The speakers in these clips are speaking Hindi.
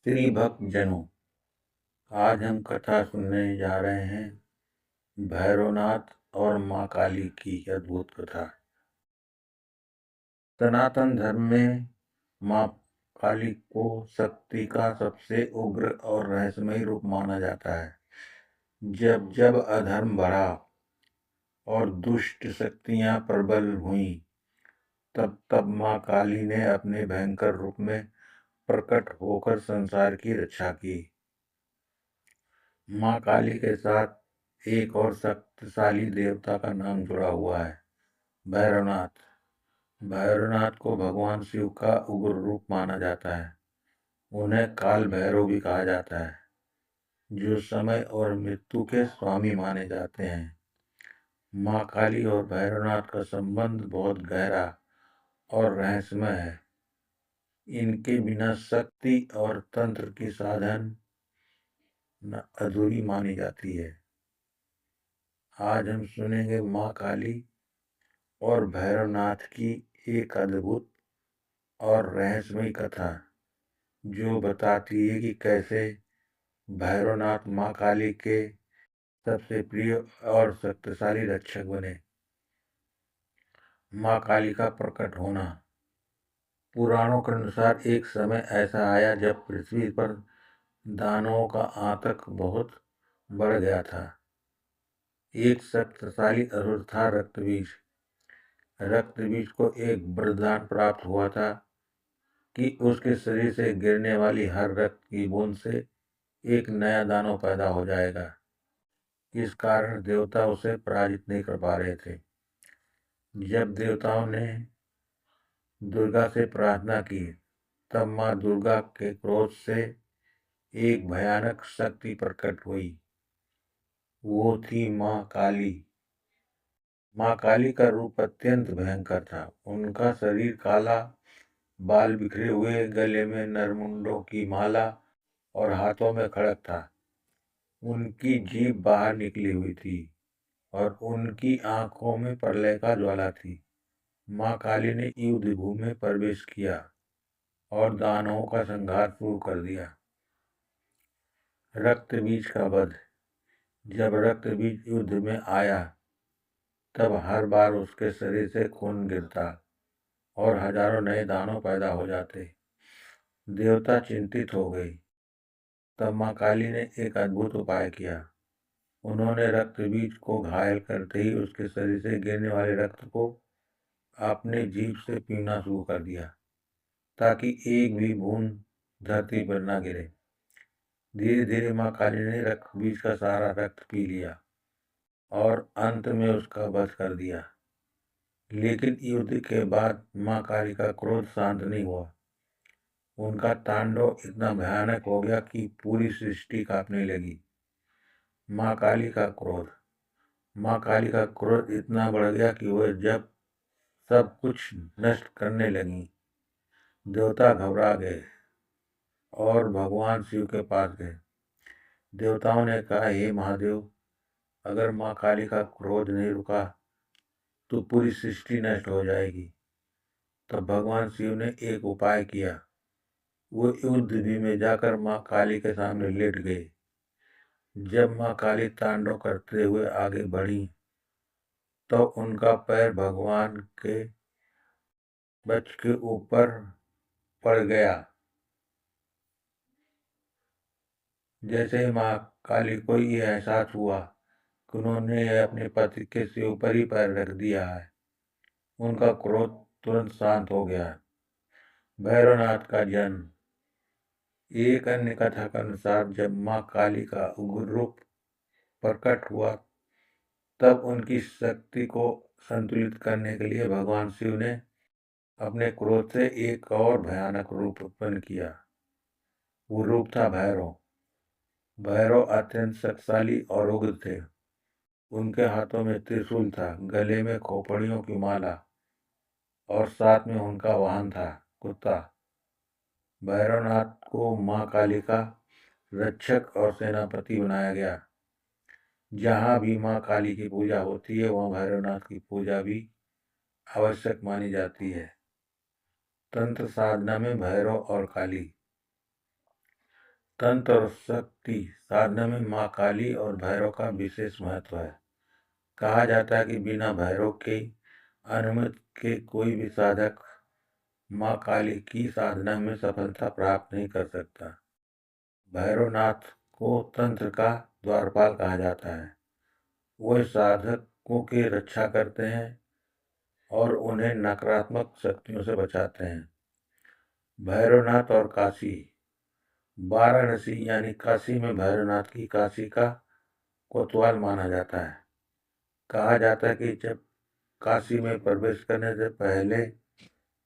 श्री भक्त जनों, आज हम कथा सुनने जा रहे हैं भैरवनाथ और माँ काली की अद्भुत कथा। सनातन धर्म में माँ काली को शक्ति का सबसे उग्र और रहस्यमयी रूप माना जाता है। जब जब अधर्म बढ़ा और दुष्ट शक्तियां प्रबल हुईं, तब तब माँ काली ने अपने भयंकर रूप में प्रकट होकर संसार की रक्षा की। माँ काली के साथ एक और शक्तिशाली देवता का नाम जुड़ा हुआ है, भैरवनाथ। भैरवनाथ को भगवान शिव का उग्र रूप माना जाता है। उन्हें काल भैरव भी कहा जाता है, जो समय और मृत्यु के स्वामी माने जाते हैं। माँ काली और भैरवनाथ का संबंध बहुत गहरा और रहस्यमय है। इनके बिना शक्ति और तंत्र की साधन अधूरी मानी जाती है। आज हम सुनेंगे माँ काली और भैरवनाथ की एक अद्भुत और रहस्यमयी कथा, जो बताती है कि कैसे भैरवनाथ माँ काली के सबसे प्रिय और शक्तिशाली रक्षक बने। माँ काली का प्रकट होना। पुराणों के अनुसार एक समय ऐसा आया जब पृथ्वी पर दानवों का आतंक बहुत बढ़ गया था। एक शक्तिशाली असुर था रक्तबीज। रक्तबीज को एक वरदान प्राप्त हुआ था कि उसके शरीर से गिरने वाली हर रक्त की बूंद से एक नया दानव पैदा हो जाएगा। इस कारण देवता उसे पराजित नहीं कर पा रहे थे। जब देवताओं ने दुर्गा से प्रार्थना की, तब माँ दुर्गा के क्रोध से एक भयानक शक्ति प्रकट हुई। वो थी माँ काली। माँ काली का रूप अत्यंत भयंकर था। उनका शरीर काला, बाल बिखरे हुए, गले में नरमुंडों की माला और हाथों में खड़ग था। उनकी जीभ बाहर निकली हुई थी और उनकी आंखों में प्रलय का ज्वाला थी। माँ काली ने युद्ध भूमि में प्रवेश किया और दानवों का संहार शुरू कर दिया। रक्तबीज का वध। जब रक्तबीज युद्ध में आया, तब हर बार उसके शरीर से खून गिरता और हजारों नए दानव पैदा हो जाते। देवता चिंतित हो गई। तब माँ काली ने एक अद्भुत उपाय किया। उन्होंने रक्तबीज को घायल करते ही उसके शरीर से गिरने वाले रक्त को अपने जीभ से पीना शुरू कर दिया, ताकि एक भी बूंद धरती पर न गिरे। धीरे धीरे माँ काली ने रक्तबीज का सारा रक्त पी लिया और अंत में उसका वध कर दिया। लेकिन युद्ध के बाद माँ काली का क्रोध शांत नहीं हुआ। उनका तांडव इतना भयानक हो गया कि पूरी सृष्टि कांपने लगी। माँ काली का क्रोध। माँ काली का क्रोध इतना बढ़ गया कि वह जब सब कुछ नष्ट करने लगी, देवता घबरा गए और भगवान शिव के पास गए। देवताओं ने कहा, हे महादेव, अगर माँ काली का क्रोध नहीं रुका तो पूरी सृष्टि नष्ट हो जाएगी। तब भगवान शिव ने एक उपाय किया। वो युद्ध भूमि में जाकर माँ काली के सामने लेट गए। जब माँ काली तांडव करते हुए आगे बढ़ी, तो उनका पैर भगवान के वक्ष के ऊपर पड़ गया। जैसे ही माँ काली को ये एहसास हुआ कि उन्होंने अपने पति के सिर ऊपर ही पैर रख दिया है, उनका क्रोध तुरंत शांत हो गया। भैरवनाथ का जन्म। एक अन्य कथा के अनुसार जब माँ काली का उग्र रूप प्रकट हुआ, तब उनकी शक्ति को संतुलित करने के लिए भगवान शिव ने अपने क्रोध से एक और भयानक रूप उत्पन्न किया। वो रूप था भैरव। भैरव अत्यंत शक्तिशाली और उग्र थे। उनके हाथों में त्रिशूल था, गले में खोपड़ियों की माला और साथ में उनका वाहन था कुत्ता। भैरवनाथ को माँ काली का रक्षक और सेनापति बनाया गया। जहाँ भी माँ काली की पूजा होती है, वहाँ भैरवनाथ की पूजा भी आवश्यक मानी जाती है। तंत्र साधना में भैरव और काली। तंत्र और शक्ति साधना में माँ काली और भैरव का विशेष महत्व है। कहा जाता है कि बिना भैरव की अनुमति के कोई भी साधक माँ काली की साधना में सफलता प्राप्त नहीं कर सकता। भैरवनाथ को तंत्र का द्वारपाल कहा जाता है। वे साधकों की रक्षा करते हैं और उन्हें नकारात्मक शक्तियों से बचाते हैं। भैरवनाथ और काशी। वाराणसी यानी काशी में भैरवनाथ की काशी का कोतवाल माना जाता है। कहा जाता है कि जब काशी में प्रवेश करने से पहले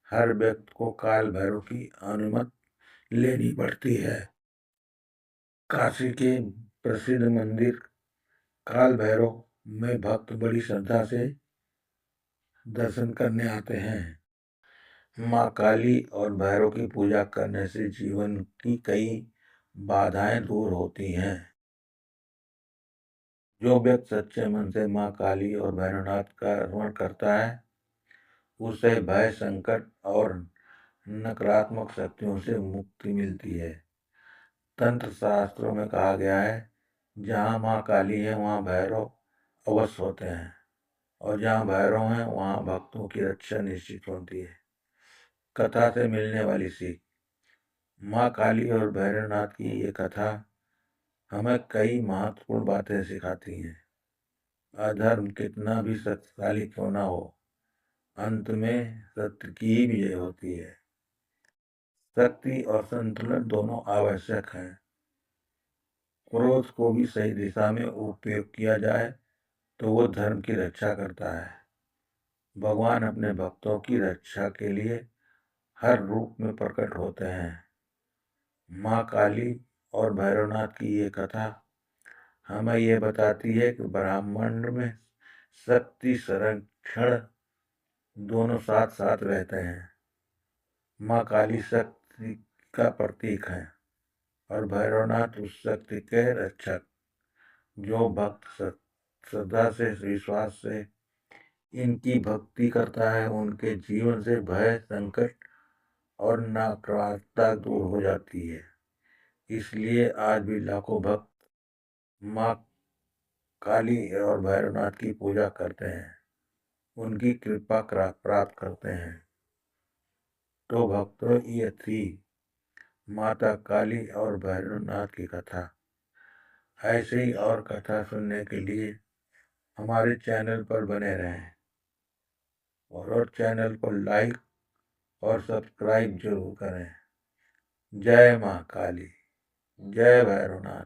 हर व्यक्ति को काल भैरव की अनुमति लेनी पड़ती है। काशी के प्रसिद्ध मंदिर काल भैरव में भक्त बड़ी श्रद्धा से दर्शन करने आते हैं। माँ काली और भैरव की पूजा करने से जीवन की कई बाधाएं दूर होती हैं। जो व्यक्ति सच्चे मन से माँ काली और भैरवनाथ का स्मरण करता है उसे भय, संकट और नकारात्मक शक्तियों से मुक्ति मिलती है। तंत्र शास्त्रों में कहा गया है, जहाँ माँ काली है वहाँ भैरव अवश्य होते हैं और जहाँ भैरव हैं वहाँ भक्तों की रक्षा निश्चित होती है। कथा से मिलने वाली सीख। माँ काली और भैरवनाथ की ये कथा हमें कई महत्वपूर्ण बातें सिखाती हैं। अधर्म कितना भी शक्तिशाली क्यों ना हो, अंत में सत्य की ही विजय होती है। शक्ति और संतुलन दोनों आवश्यक हैं। क्रोध को भी सही दिशा में उपयोग किया जाए तो वो धर्म की रक्षा करता है। भगवान अपने भक्तों की रक्षा के लिए हर रूप में प्रकट होते हैं। माँ काली और भैरवनाथ की ये कथा हमें ये बताती है कि ब्रह्मांड में शक्ति संरक्षण दोनों साथ साथ रहते हैं। माँ काली शक्ति का प्रतीक है और भैरवनाथ उस शक्ति के रक्षक। जो भक्त श्रद्धा से, विश्वास से इनकी भक्ति करता है उनके जीवन से भय, संकट और नकारात्मकता दूर हो जाती है। इसलिए आज भी लाखों भक्त माँ काली और भैरवनाथ की पूजा करते हैं, उनकी कृपा प्राप्त करते हैं। तो भक्तों, ये थी माता काली और भैरवनाथ की कथा। ऐसे ही और कथा सुनने के लिए हमारे चैनल पर बने रहें और चैनल को लाइक और सब्सक्राइब जरूर करें। जय माँ काली, जय भैरवनाथ।